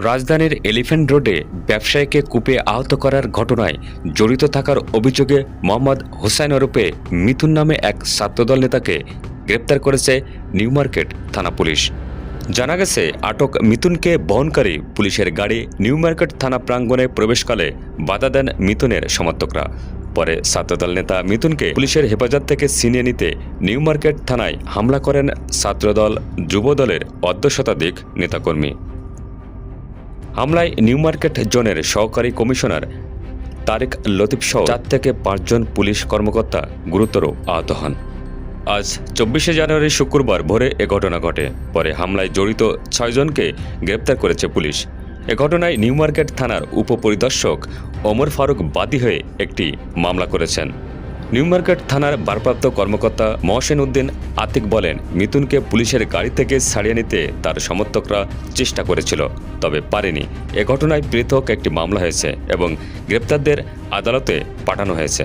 রাজধানীর এলিফ্যান্ট রোডে ব্যবসায়ীকে কুপে আহত করার ঘটনায় জড়িত থাকার অভিযোগে মোহাম্মদ হোসাইন ওরফে মিথুন নামে এক ছাত্রদল নেতাকে গ্রেপ্তার করেছে নিউ মার্কেট থানা পুলিশ। জানা গেছে, আটক মিথুনকে বহনকারী পুলিশের গাড়ি নিউ মার্কেট থানা প্রাঙ্গণে প্রবেশকালে বাধা দেন মিথুনের সমর্থকরা। পরে ছাত্রদল নেতা মিথুনকে পুলিশের হেফাজত থেকে ছিনিয়ে নিতে নিউ মার্কেট থানায় হামলা করেন ছাত্রদল যুবদলের অর্ধশতাধিক নেতাকর্মী। হামলায় নিউ মার্কেট জোনের সহকারী কমিশনার তারেক লতিফ সহ 4 থেকে 5 জন পুলিশ কর্মকর্তা গুরুতর আহত হন। আজ 24শে জানুয়ারি শুক্রবার ভোরে এ ঘটনা ঘটে। পরে হামলায় জড়িত 6 জনকে গ্রেপ্তার করেছে পুলিশ। এ ঘটনায় নিউ মার্কেট থানার উপপরিদর্শক ওমর ফারুক বাদী হয়ে একটি মামলা করেছেন। নিউ মার্কেট থানার ভারপ্রাপ্ত কর্মকর্তা মহসেন উদ্দিন আতিক বলেন, মিথুনকে পুলিশের গাড়ি থেকে ছাড়িয়ে নিতে তার সমর্থকরা চেষ্টা করেছিল, তবে পারেনি। এ ঘটনায় পৃথক একটি মামলা হয়েছে এবং গ্রেপ্তারদের আদালতে পাঠানো হয়েছে।